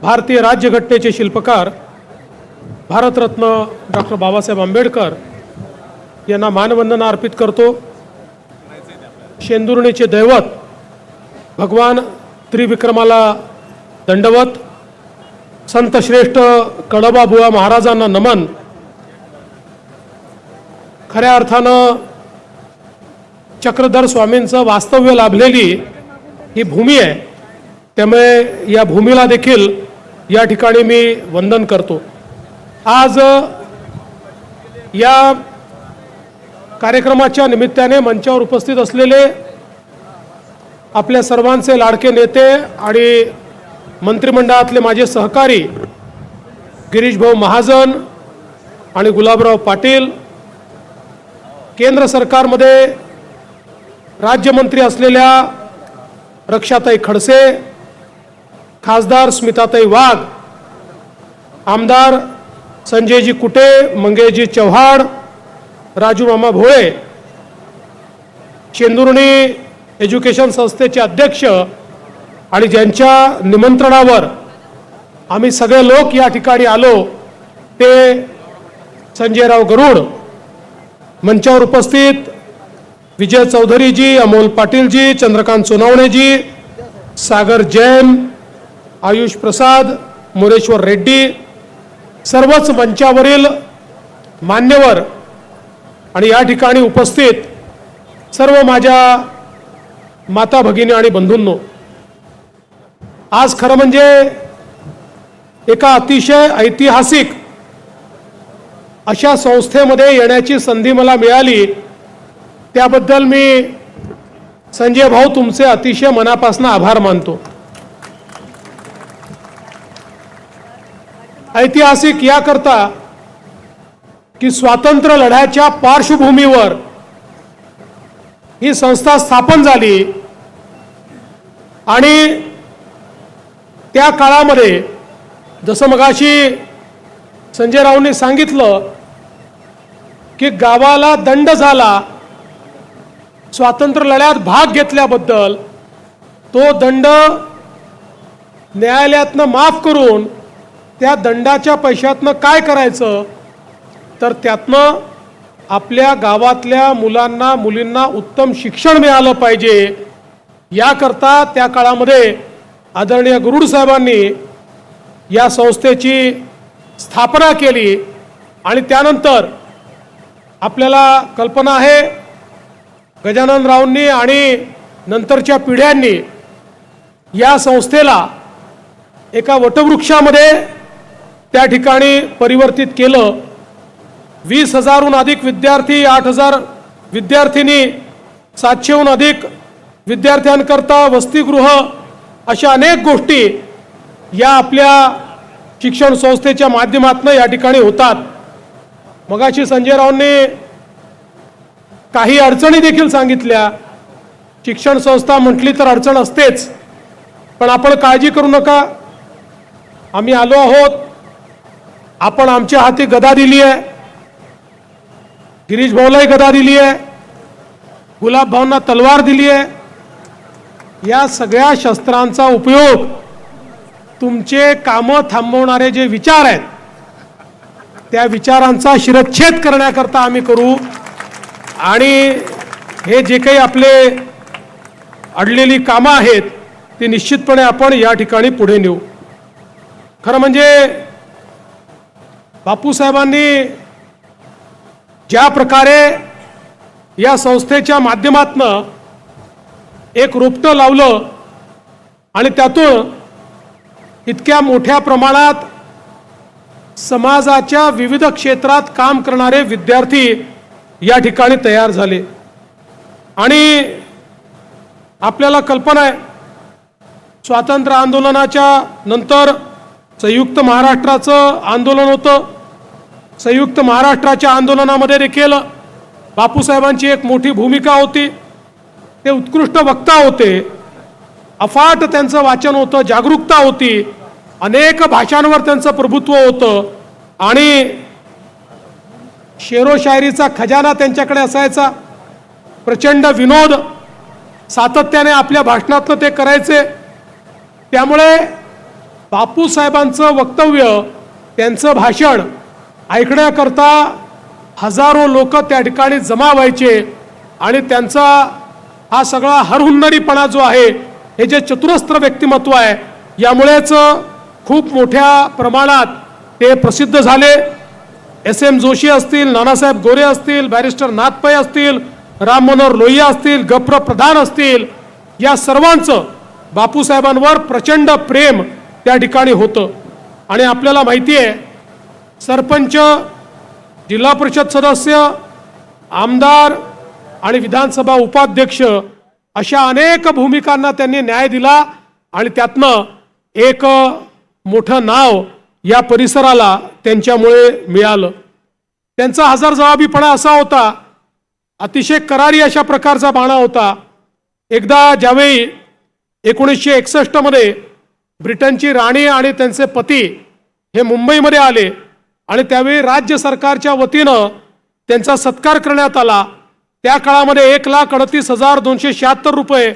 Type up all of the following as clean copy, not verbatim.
भारतीय राज्यघटनेचे शिल्पकार भारतरत्न डॉक्टर बाबासाहेब आंबेडकर यांना मानवंदना अर्पित करतो। शेंदुर्णीचे दैवत भगवान त्रिविक्रमाला दंडवत, संत श्रेष्ठ कडबाबुवा महाराजांना नमन। खऱ्या अर्थानं चक्रधर स्वामींचं वास्तव्य लाभलेली ही भूमी आहे, त्यामुळे या भूमीला देखील या ठिकाणी मी वंदन करतो। आज या कार्यक्रमाच्या निमित्ताने मंचावर उपस्थित असलेले आपल्या सर्वांचे लाडके नेते आणि मंत्रिमंडळातले माझे सहकारी गिरीश भाऊ महाजन आणि गुलाबराव पाटील, केंद्र सरकारमध्ये राज्यमंत्री असलेल्या रक्षाताई खडसे, खासदार स्मिताताई वाघ, आमदार संजयजी कुटे, मंगेशजी चव्हाण, राजू मामा भोळे, शेंदुर्णी एज्युकेशन संस्थेचे अध्यक्ष आणि ज्यांच्या निमंत्रणावर आम्ही सगळे लोक या ठिकाणी आलो ते संजयराव गरुड, मंचावर उपस्थित विजय चौधरीजी, अमोल पाटीलजी, चंद्रकांत सोनवणेजी, सागर जैन, आयुष प्रसाद, मोरेश्वर रेड्डी, सर्वच मंचावरील मान्यवर आणि या ठिकाणी उपस्थित सर्व माझ्या माता भगिनी आणि बंधूंनो, आज खरं म्हणजे एका अतिशय ऐतिहासिक अशा संस्थेमध्ये येण्याची संधी मला मिळाली, त्याबद्दल मी संजय भाऊ तुमचे अतिशय मनापासून आभार मानतो। ऐतिहासिक याकरता की स्वातंत्र्य लढ्याच्या पार्श्वभूमीवर ही संस्था स्थापन झाली आणि त्या काळामध्ये जसं मगाशी संजय रावने सांगितलं की गावाला दंड झाला स्वातंत्र्य लढ्यात भाग घेतल्याबद्दल, तो दंड न्यायालयातनं माफ करून त्या दंडाच्या पैशातनं काय करायचं तर त्यातनं आपल्या गावातल्या मुलांना मुलींना उत्तम शिक्षण मिळालं पाहिजे, याकरता त्या काळामध्ये आदरणीय गरुड साहेबांनी या संस्थेची स्थापना केली। आणि त्यानंतर आपल्याला कल्पना आहे गजानन रावांनी आणि नंतरच्या पिढ्यांनी या संस्थेला एका वटवृक्षामध्ये त्या ठिकाणी परिवर्तित केलं। 20,000हून अधिक विद्यार्थी, 8,000 विद्यार्थिनी, 700हून अधिक विद्यार्थ्यांकरता वसतिगृह, अशा अनेक गोष्टी या आपल्या शिक्षण संस्थेच्या माध्यमातून या ठिकाणी होतात। मगाशी संजय रावांनी काही अडचणी देखील सांगितल्या। शिक्षण संस्था म्हटली तर अडचण असतेच, पण आपण काळजी करू नका, आम्ही आलो आहोत। आपण आमच्या हाती गदा दिली आहे, गिरीश भाऊलाही गदा दिली आहे, गुलाब भाऊंना तलवार दिली आहे। या सगळ्या शस्त्रांचा उपयोग तुमचे कामं थांबवणारे जे विचार आहेत त्या विचारांचा शिरच्छेद करण्याकरता आम्ही करू आणि हे जे काही आपले अडलेली कामं आहेत ती निश्चितपणे आपण या ठिकाणी पुढे नेऊ। खरं म्हणजे बापूसाहेबांनी ज्या प्रकारे या संस्थेच्या माध्यमातून एक रोपटं लावलं आणि त्यातून इतक्या मोठ्या प्रमाणात समाजाच्या विविध क्षेत्रात काम करणारे विद्यार्थी या ठिकाणी तयार झाले। आणि आपल्याला कल्पना आहे स्वातंत्र्य आंदोलनाच्या नंतर संयुक्त महाराष्ट्राचं आंदोलन होतं। संयुक्त महाराष्ट्राच्या आंदोलनामध्ये देखील बापूसाहेबांची एक मोठी भूमिका होती। ते उत्कृष्ट वक्ता होते, अफाट त्यांचं वाचन होतं, जागरूकता होती, अनेक भाषांवर त्यांचं प्रभुत्व होतं आणि शेरोशायरीचा खजाना त्यांच्याकडे असायचा। प्रचंड विनोद सातत्याने आपल्या भाषणातलं ते करायचे। त्यामुळे बापूसाहेबांचं वक्तव्य, त्यांचं भाषण ऐकण्याकरता हजारो लोक त्या ठिकाणी जमा व्हायचे आणि त्यांचा हा सगळा हरहुन्नरीपणा जो आहे, हे जे चतुरस्त्र व्यक्तिमत्व आहे, यामुळेच खूप मोठ्या प्रमाणात ते प्रसिद्ध झाले. SM जोशी असतील, नानासाहेब गोरे असतील, बॅरिस्टर नाथ पै असतील, राम मनोहर लोहिया असतील, गप्र प्रधान असतील, या सर्वांचं बापूसाहेबांवर प्रचंड प्रेम त्या ठिकाणी होतं. आणि आपल्याला माहिती आहे, सरपंच, जिल्हा परिषद सदस्य, आमदार आणि विधानसभा उपाध्यक्ष अशा अनेक भूमिकांना त्यांनी न्याय दिला आणि त्यातनं एक मोठं नाव या परिसराला त्यांच्यामुळे मिळालं. त्यांचा हजरजबाबीपणा असा होता, अतिशय करारी अशा प्रकारचा बाणा होता. एकदा ज्यावेळी 1961 मध्ये ब्रिटनची राणी आणि त्यांचे पती हे मुंबईमध्ये आले आणि त्यावेळी राज्य सरकारच्या वतीनं त्यांचा सत्कार करण्यात आला. त्या काळामध्ये 1,38,276 रुपये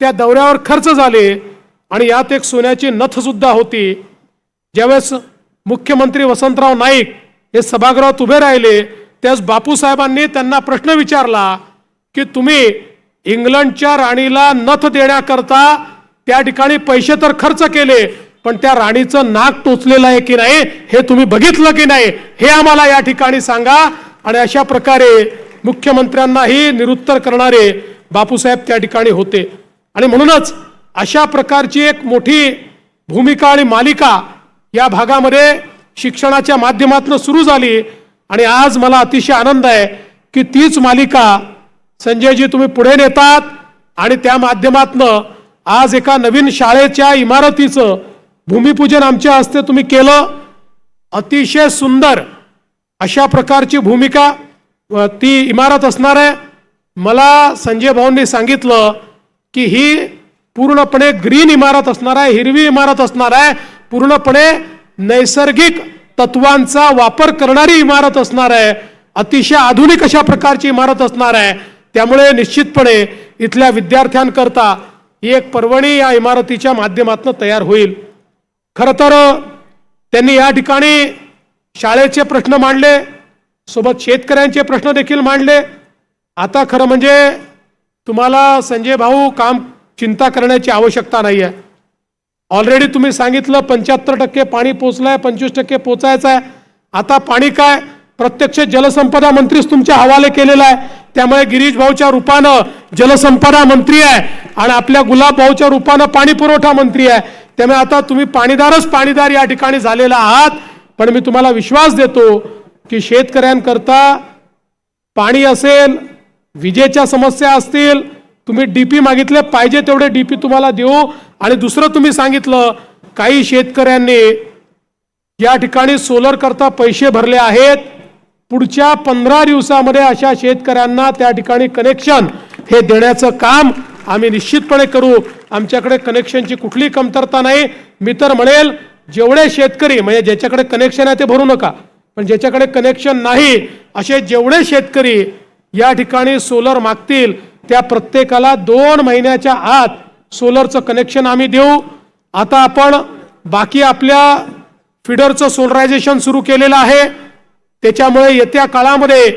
त्या दौऱ्यावर खर्च झाले आणि यात एक सोन्याची नथ सुद्धा होती. ज्यावेळेस मुख्यमंत्री वसंतराव नाईक हे सभागृहात उभे राहिले, त्यावेळेस बापूसाहेबांनी त्यांना प्रश्न विचारला की तुम्ही इंग्लंडच्या राणीला नथ देण्याकरता त्या ठिकाणी पैसे तर खर्च केले, पण त्या राणीचं नाक टोचलेलं आहे की नाही हे तुम्ही बघितलं की नाही, हे आम्हाला या ठिकाणी सांगा. आणि अशा प्रकारे मुख्यमंत्र्यांनाही निरुत्तर करणारे बापूसाहेब त्या ठिकाणी होते. आणि म्हणूनच अशा प्रकारची एक मोठी भूमिका आणि मालिका या भागामध्ये शिक्षणाच्या माध्यमातून सुरू झाली. आणि आज मला अतिशय आनंद आहे की तीच मालिका संजयजी तुम्ही पुढे नेतात आणि त्या माध्यमातून आज एका नवीन शाळेच्या इमारतीचं भूमिपूजन आमच्या हस्ते तुम्ही केलं. अतिशय सुंदर अशा प्रकारची भूमिका ती इमारत असणार आहे. मला संजय भाऊंनी सांगितलं की ही पूर्णपणे ग्रीन इमारत असणार आहे, हिरवी इमारत असणार आहे, पूर्णपणे नैसर्गिक तत्वांचा वापर करणारी इमारत असणार आहे, अतिशय आधुनिक अशा प्रकारची इमारत असणार आहे. त्यामुळे निश्चितपणे इथल्या विद्यार्थ्यांकरता ही एक पर्वणी या इमारतीच्या माध्यमातून तयार होईल. खरं तर त्यांनी या ठिकाणी शाळेचे प्रश्न मांडले, सोबत शेतकऱ्यांचे प्रश्न देखील मांडले. आता खरं म्हणजे तुम्हाला संजय भाऊ चिंता करण्याची आवश्यकता नाही आहे. ऑलरेडी तुम्ही सांगितलं 75% पाणी पोचलंय, 25% पोचायचं आहे. आता पाणी काय, प्रत्यक्ष जलसंपदा मंत्रीच तुमच्या हवाले केलेला आहे. त्यामुळे गिरीश भाऊच्या रूपानं जलसंपदा मंत्री आहे आणि आपल्या गुलाब भाऊच्या रूपानं पाणी पुरवठा मंत्री आहे. त्यामुळे आता तुम्ही पाणीदार या ठिकाणी झालेला आहात. पण मी तुम्हाला विश्वास देतो की शेतकऱ्यांकरता पाणी असेल, विजेच्या समस्या असतील, तुम्ही डीपी मागितले पाहिजे तेवढे डीपी तुम्हाला देऊ. आणि दुसरं तुम्ही सांगितलं काही शेतकऱ्यांनी या ठिकाणी सोलर करता पैसे भरले आहेत. पुढच्या 15 दिवसामध्ये अशा शेतकऱ्यांना त्या ठिकाणी कनेक्शन हे देण्याचं काम आम्ही निश्चितपणे करू. आमच्याकडे कनेक्शनची कुठली कमतरता नाही. मी तर म्हणेल जेवढे शेतकरी, म्हणजे ज्याच्याकडे कनेक्शन आहे ते भरू नका, पण ज्याच्याकडे कनेक्शन नाही असे जेवढे शेतकरी या ठिकाणी सोलर मागतील त्या प्रत्येकाला 2 महिन्याच्या आत सोलरचं कनेक्शन आम्ही देऊ. आता आपण बाकी आपल्या फिडरचं सोलरायझेशन सुरू केलेलं आहे. त्याच्यामुळे येत्या काळामध्ये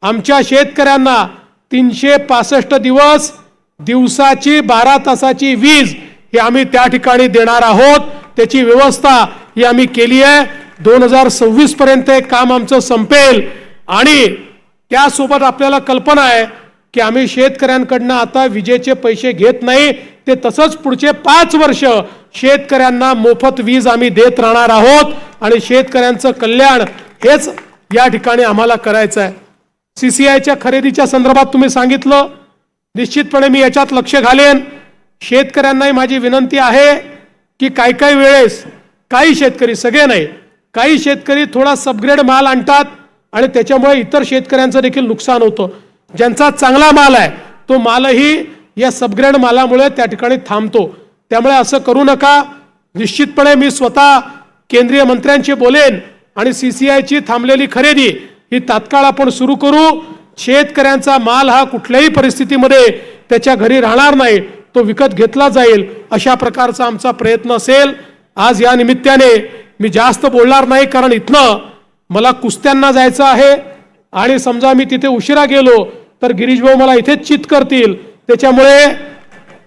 आमच्या शेतकऱ्यांना 365 दिवस दिवसाची 12 तासाची वीज ही आम्ही त्या ठिकाणी देणार आहोत. त्याची व्यवस्था ही आम्ही केली आहे. 2026 पर्यंत हे काम आमचं संपेल. आणि त्यासोबत आपल्याला कल्पना आहे की आम्ही शेतकऱ्यांकडनं आता विजेचे पैसे घेत नाही, ते तसंच पुढचे 5 वर्ष शेतकऱ्यांना मोफत वीज आम्ही देत राहणार आहोत. आणि शेतकऱ्यांचं कल्याण हेच या ठिकाणी आम्हाला करायचं आहे. CCIच्या खरेदीच्या संदर्भात तुम्ही सांगितलं, निश्चितपणे मी याच्यात लक्ष घालेन. शेतकऱ्यांनाही माझी विनंती आहे की काही वेळेस काही शेतकरी, सगळे नाही, काही शेतकरी थोडा सबग्रेड माल आणतात आणि त्याच्यामुळे इतर शेतकऱ्यांचं देखील नुकसान होतं. ज्यांचा चांगला माल आहे तो मालही या सबग्रेड मालामुळे त्या ठिकाणी थांबतो. त्यामुळे असं करू नका. निश्चितपणे मी स्वतः केंद्रीय मंत्र्यांशी बोलेन आणि CCIची थांबलेली खरेदी ही तात्काळ आपण सुरू करू. शेतकऱ्यांचा माल हा कुठल्याही परिस्थितीमध्ये त्याच्या घरी राहणार नाही, तो विकत घेतला जाईल अशा प्रकारचा आमचा प्रयत्न असेल. आज या निमित्ताने मी जास्त बोलणार नाही, कारण इथनं मला कुस्त्यांना जायचं आहे आणि समजा मी तिथे उशिरा गेलो तर गिरीश भाऊ मला इथेच चित करतील, त्याच्यामुळे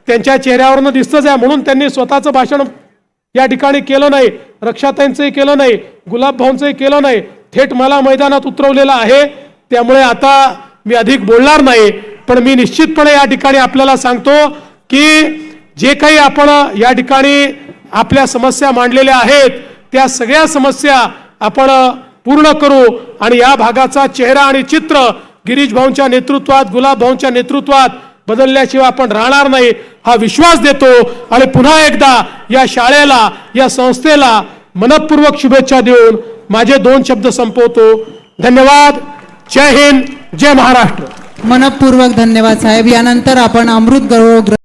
त्यांच्या चेहऱ्यावरनं दिसतंच आहे म्हणून त्यांनी स्वतःचं भाषण या ठिकाणी केलं नाही, रक्षाताईंचंही केलं नाही, गुलाब भाऊंचंही केलं नाही, थेट मला मैदानात उतरवलेलं आहे. त्यामुळे आता मी अधिक बोलणार नाही, पण मी निश्चितपणे या ठिकाणी आपल्याला सांगतो की जे काही आपण या ठिकाणी आपल्या समस्या मांडलेल्या आहेत त्या सगळ्या समस्या आपण पूर्ण करू आणि या भागाचा चेहरा आणि चित्र गिरीश भाऊंच्या नेतृत्वात, गुलाब भाऊंच्या नेतृत्वात बदलल्याशिवाय आपण राहणार नाही हा विश्वास देतो. आणि पुन्हा एकदा या शाळेला, या संस्थेला मनपूर्वक शुभेच्छा देऊन माझे 2 शब्द संपवतो. धन्यवाद. जय हिंद, जय महाराष्ट्र. मनपूर्वक धन्यवाद साहेब. यानंतर आपण अमृत गौरव